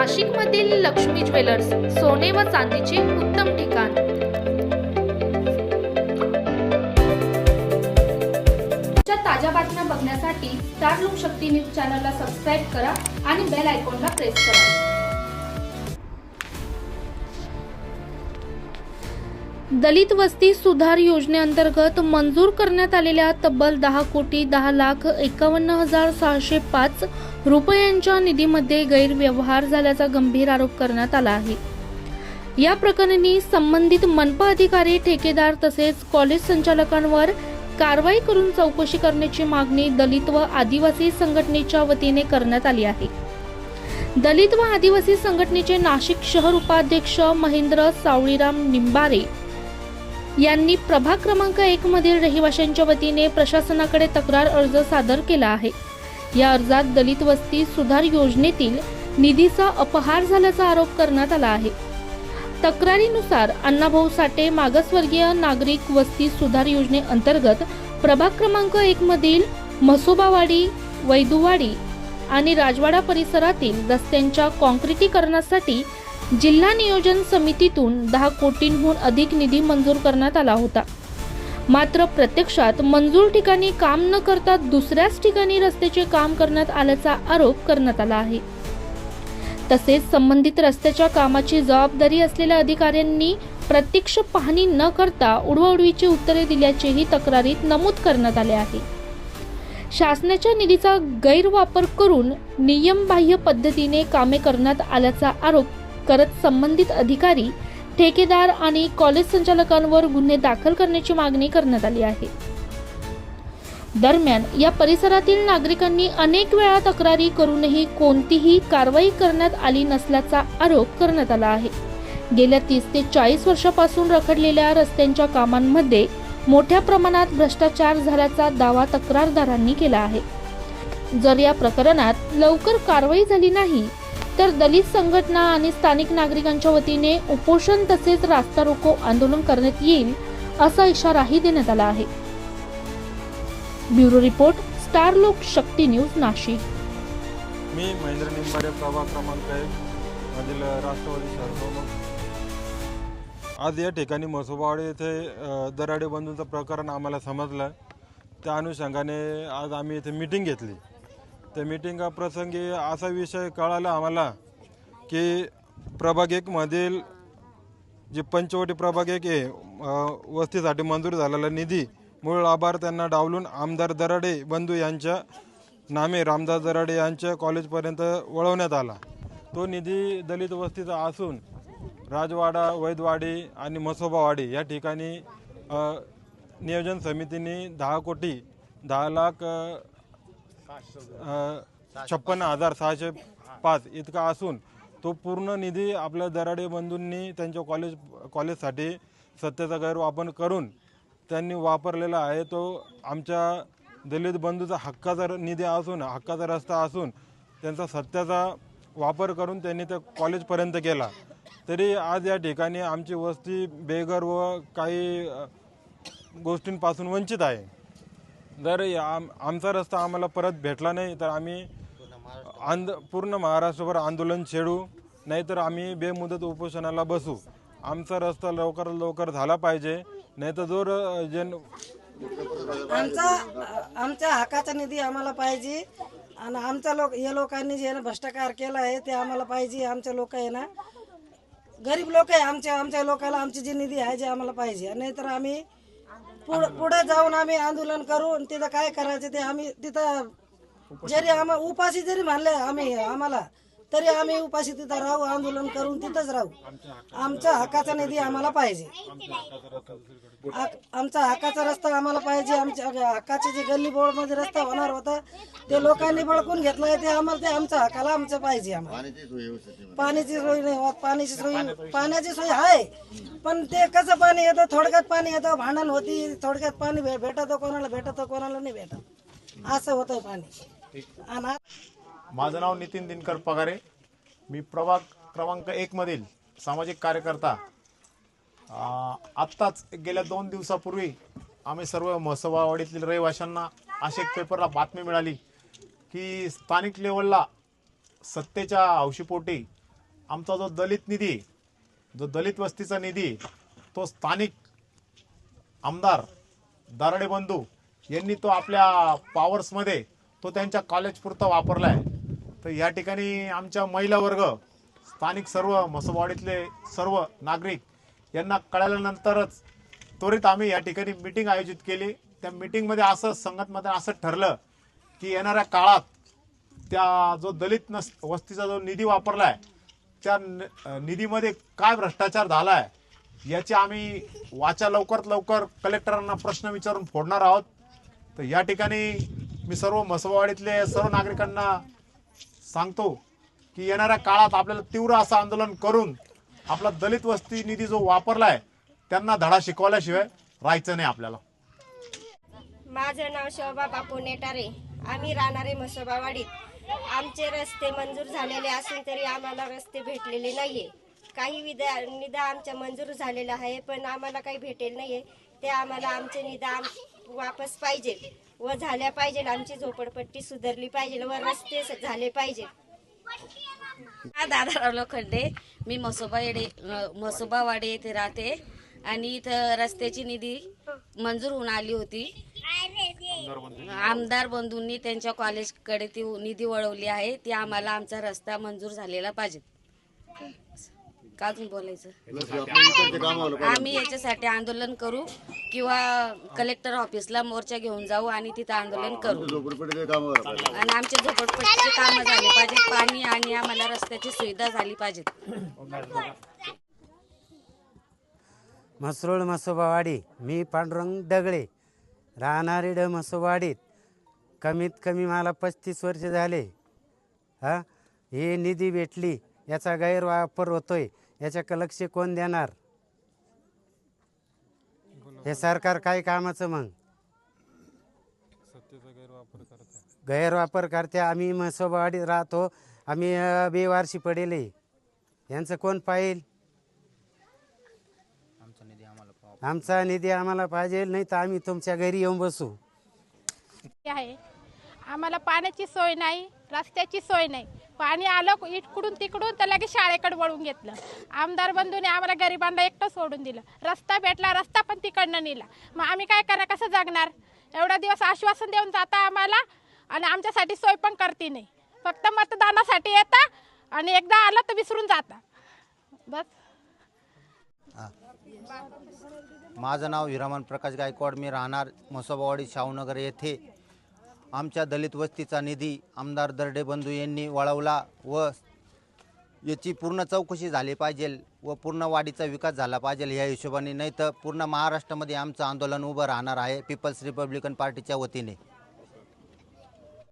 नाशिकमधील लक्ष्मी ज्वेलर्स, सोने व चांदीचे उत्तम ठिकाण। ताज्या बातम्या बघण्यासाठी स्टार लोक शक्ती न्यूज चॅनलला सबस्क्राइब करा आणि बेल आयकॉनला प्रेस करा। दलित वस्ती सुधार योजनेअंतर्गत मंजूर करण्यात आलेल्या तब्बल 10,10,51,605 रुपयांच्या निधीमध्ये गैरव्यवहार झाल्याचा गंभीर आरोप करण्यात आला आहे। या प्रकरणी संबंधित मनपा अधिकारी, ठेकेदार तसेच कॉलेज संचालकांवर कारवाई करून चौकशी करण्याची मागणी दलित व आदिवासी संघटनेच्या वतीने करण्यात आली आहे। दलित व आदिवासी संघटनेचे नाशिक शहर उपाध्यक्ष महेंद्र सावळीराम निंबारे यांनी प्रभाग क्रमांक 1 मधील रहिवाशांच्या वतीने प्रशासनाकडे तक्रार अर्ज सादर केला आहे। या अर्जात दलित वस्ती सुधार योजनेतील निधीचा अपहार झाल्याचा आरोप करण्यात आला आहे। तक्रारीनुसार अण्णाभाऊ साठे मागासवर्गीय नागरिक वस्ती सुधार योजनेअंतर्गत प्रभाग क्रमांक 1 मधील म्हसोबावाडी, वैदुवाडी आणि राजवाडा परिसरातील रस्त्यांच्या काँक्रिटीकरणासाठी जिल्हा नियोजन समितीतून 10 कोटींहून अधिक निधी मंजूर करण्यात आला होता। मात्र प्रत्यक्षात मंजूर ठिकाणी काम न करता दुसऱ्याच ठिकाणी रस्त्याचे काम करण्यात आल्याचा आरोप करण्यात आला आहे। तसेच संबंधित रस्त्याच्या कामाची जबाबदारी असलेल्या अधिकाऱ्यांनी प्रत्यक्ष पाहणी न करता उडवाउडवीची उत्तरे दिल्याचेही तक्रारीत नमूद करण्यात आले आहे। शासनाच्या निधीचा गैरवापर करून नियमबाह्य पद्धतीने कामे करण्यात आल्याचा आरोप करत संबंधित अधिकारी, ठेकेदार आणि कॉलेज संचालकांवर गुन्हे दाखल करण्याची मागणी करण्यात आली आहे। दरम्यान या परिसरातील नागरिकांनी अनेक वेळा तक्रारी करूनही कोणतीही कारवाई करण्यात आली नसल्याचा आरोप करण्यात आला आहे। गेल्या 30 ते 40 वर्षापासून रखडलेल्या रस्त्यांच्या कामांमध्ये मोठ्या प्रमाणात भ्रष्टाचार झाल्याचा दावा तक्रारदारांनी केला आहे। जर या प्रकरणात लवकर कारवाई झाली नाही तर दलित संघटना आणि स्थानिक नागरिकांच्या वतीने उपोषण तसेच रास्ता रोको आंदोलन करण्यात येईल असा इशाराही देण्यात आला आहे। ब्युरो रिपोर्ट, स्टार लोक शक्ती न्यूज, नाशिक। मी महेंद्र निंबारे, प्रभाग क्रमांक 1 मधील राष्ट्रवादी शहर प्रमुख। आज या ठिकाणी म्हसोबावाडी येथे दराडे बंधूंचं प्रकरण आम्हाला समजलं। त्या अनुषंगाने आज आम्ही इथे मीटिंग घेतली। त्या मीटिंगा प्रसंगी असा विषय कळाला आम्हाला की प्रभाग 1 मधील जे पंचवटी प्रभाग 1 आहे, वस्तीसाठी मंजूर झालेला निधी मूळ लाभार्थ्यांना डावलून आमदार दराडे बंधू यांच्या नामे रामदास दराडे यांच्या कॉलेजपर्यंत वळवण्यात आला। तो निधी दलित वस्तीचा असून राजवाडा, वैदवाडी आणि म्हसोबावाडी या ठिकाणी नियोजन समितीने 10,56,605 इतका असून तो पूर्ण निधी आपल्या दराडे बंधूंनी त्यांच्या कॉलेजसाठी सत्तेचा गैरवापर करून त्यांनी वापरलेला आहे। तो आमच्या दलित बंधूचा हक्काचा निधी असून, हक्काचा रस्ता असून त्यांचा सत्तेचा वापर करून त्यांनी त्या कॉलेजपर्यंत केला। तरी आज या ठिकाणी आमची वस्ती बेघर व काही गोष्टींपासून वंचित आहे। जर आमचा रस्ता आम्हाला परत भेटला नाही तर आम्ही पूर्ण महाराष्ट्रभर आंदोलन छेडू, नाहीतर आम्ही बेमुदत उपोषणाला बसू। आमचा रस्ता लवकरात लवकर झाला पाहिजे, नाहीतर जो आमच्या हक्काचा निधी आम्हाला पाहिजे आणि आमच्या या लोकांनी जे भ्रष्टाचार केला आहे ते आम्हाला पाहिजे। आमच्या लोक आहे ना, गरीब लोक आहे, आमच्या लोकांना आमची जी निधी आहे जे आम्हाला पाहिजे, नाहीतर आम्ही पुढे जाऊन आम्ही आंदोलन करू। तिथं काय करायचं ते आम्ही तिथं जरी उपाशी जरी म्हणले आम्हाला तरी आम्ही उपाशी तिथं राहू, आंदोलन करून तिथंच राहू। आमचा हक्काचा निधी आम्हाला पाहिजे, आमचा हक्काचा रस्ता आम्हाला पाहिजे। आमच्या हक्काचे जे गल्ली बोळमध्ये रस्ता होणार होता ते लोकांनी बळकून घेतलाय, ते आम्हाला ते आमच्या हक्काला आमचं पाहिजे। आम्हाला पाण्याची सोय नाही होत, पाण्याची सोय आहे पण ते कसं पाणी येतं, थोडक्यात पाणी येतं, भांडण होती, थोडक्यात पाणी भेटतं, कोणाला भेटतं कोणाला नाही भेटत, असं होतं पाणी। माझं नाव नितीन दिनकर पगारे, मी प्रभाग क्रमांक 1 मधील सामाजिक कार्यकर्ता। आत्ताच गेल्या 2 दिवसापूर्वी आम्ही सर्व म्हसोबावाडीतील रहिवाशांना आशेक पेपरला बातमी मिळाली की स्थानिक लेवलला सत्तेच्या हौशीपोटी आमचा जो दलित निधी, जो दलित वस्तीचा निधी, तो स्थानिक आमदार दराडे बंधू यांनी तो आपल्या पॉवर्समध्ये तो त्यांच्या कॉलेजपुरता वापरला आहे. तर या ठिकाणी आमच्या महिला वर्ग, स्थानिक सर्व म्हसोबावाडीतले सर्व नागरिक यांना कळाल्यानंतरच त्वरित आम्ही या ठिकाणी मीटिंग आयोजित केली. त्या मीटिंगमध्ये असं संगतमध्ये असं ठरलं की येणाऱ्या काळात त्या जो दलित वस्तीचा जो निधी वापरला आहे त्या निधीमध्ये काय भ्रष्टाचार झाला आहे याची आम्ही वाचा लवकरात लवकर कलेक्टरांना प्रश्न विचारून फोडणार आहोत. तर या ठिकाणी मी सर्व म्हसोबावाडीतले सर्व नागरिकांना सांगतो की येणाऱ्या काळात आपल्याला तीव्र असं आंदोलन करून आपला दलित वस्ती निधी जो वापरला आहे त्यांना धडा शिकवल्याशिवाय राहायचं नाही आपल्याला. माझं नाव शोभा बापू नेटारे. आम्ही राहणारे म्हसोबावाडीत. आमचे रस्ते मंजूर झालेले असून तरी आम्हाला रस्ते भेटलेले नाहीये. काही निधी आमच्या मंजूर झालेला आहे पण आम्हाला काही भेटेल नाहीये. ते आम्हाला आमचे निधी वापस पाहिजे व झाल्या पाहिजे. आमची झोपडपट्टी सुधारली पाहिजे व रस्ते झाले पाहिजे. दादाराव लोखंडे. मी म्हसोबावाडी येथे राहते आणि इथं रस्त्याची निधी मंजूर होऊन आली होती. आमदार बंधूंनी त्यांच्या कॉलेजकडे ती निधी वळवली आहे. ती आम्हाला आमचा रस्ता मंजूर झालेला पाहिजे. का अजून बोलायचं? आम्ही याच्यासाठी आंदोलन करू किंवा कलेक्टर ऑफिसला मोर्चा घेऊन जाऊ आणि तिथं आंदोलन करू आणि आमचे झोपडपट्टीचे कामं झाले पाहिजे. पाणी आणि आम्हाला रस्त्याची सुविधा झाली पाहिजे. म्हसरोळ म्हसोबावाडी. मी पांडुरंग दगळे, राहणारे म्हसोबावाडीत. कमीत कमी मला 35 वर्ष झाले. हे निधी भेटली याचा गैरवापर होतोय, याच्या लक्ष कोण देणार? हे सरकार काय कामाचं? मग गैरवापर करते. आम्ही म्हसोबावाडीत राहतो, आम्ही बेवारशी पडेले. यांचं कोण पाहिल? आमचा निधी आम्हाला पाहिजे, नाही तर आम्ही तुमच्या घरी येऊन बसू. आहे आम्हाला पाण्याची सोय नाही, रस्त्याची सोय नाही. पाणी आलं इकडून तिकडून तर लगेच शाळेकडे वळून घेतलं. आमदार बंधूने आम्हाला गरिबांना एकटं सोडून दिलं. रस्ता भेटला, रस्ता पण तिकडनं नेला. मग आम्ही काय करणार? कसं जगणार? एवढा दिवस आश्वासन देऊन जाता आम्हाला आणि आमच्यासाठी सोय पण करते नाही. फक्त मतदानासाठी येता आणि एकदा आलं तर विसरून जाता बस. माझं नाव हिरामन प्रकाश गायकवाड. मी राहणार म्हसोबावाडी शाहूनगर येथे. आमच्या दलित वस्तीचा निधी आमदार दराडे बंधू यांनी वळवला व याची पूर्ण चौकशी झाली पाहिजे व पूर्ण वाडीचा विकास झाला पाहिजे ह्या हिशोबाने. नाही तर पूर्ण महाराष्ट्रामध्ये आमचं आंदोलन उभं राहणार आहे पीपल्स रिपब्लिकन पार्टीच्या वतीने.